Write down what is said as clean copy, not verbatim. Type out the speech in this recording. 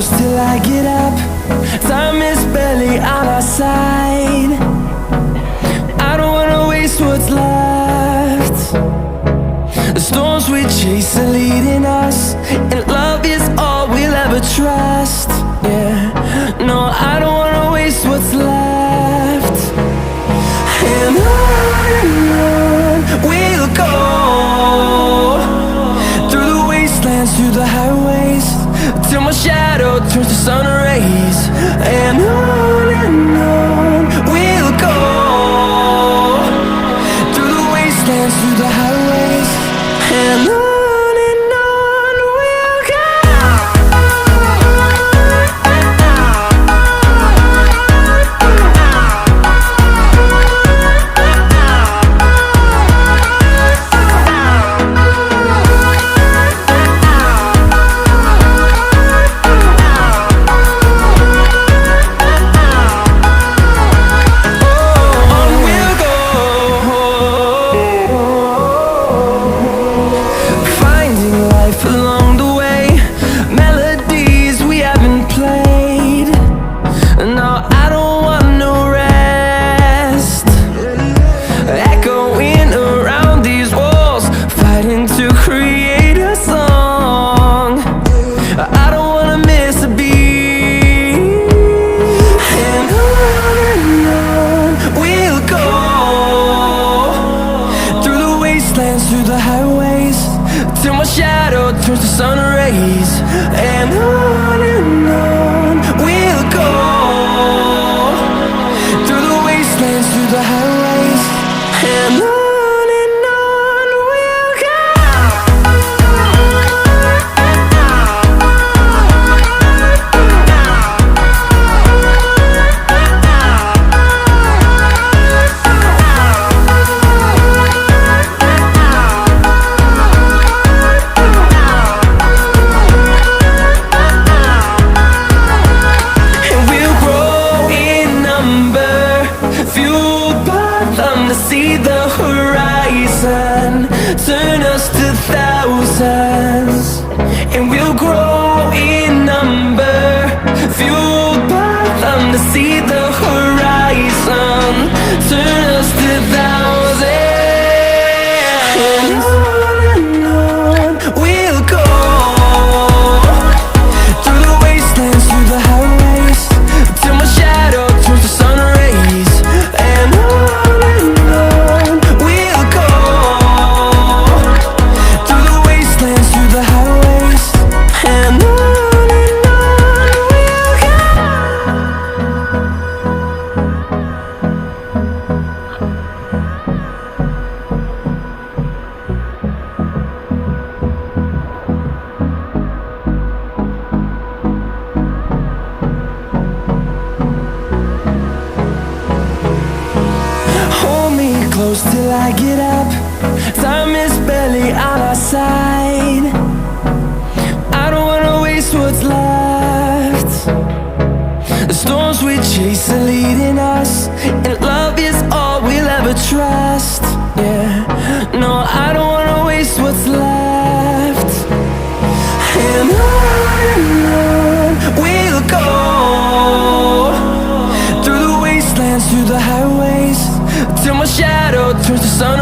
close till I get up. Time is barely on our side. I don't wanna waste what's left. The storms we chase are leading us, and love is all we'll ever trust. Yeah, no, I don't wanna waste what's left. And on we'll go, through the wastelands, through the highways, till my shadow turns to sun rays. And on we'll go, through the wastelands, through the highways, and on we'll go. Through the highways, till my shadow turns to sun rays. And on we'll go, through the wastelands, through the highways, and on we'll go. See the horizon, turn us to thousands, and we'll grow in number, fueled by them. To see the horizon, turn us to thousands, and on we'll go, through the wastelands, through the highways, till my shadow turns to sun rays. And close till I get up. Time is barely on our side. I don't wanna waste what's left. The storms we chase are leading us, and love is all we'll ever trust. Yeah, no, I don't wanna waste what's left. And on we'll go, through the wastelands, through the highways, till my shadow turns to sun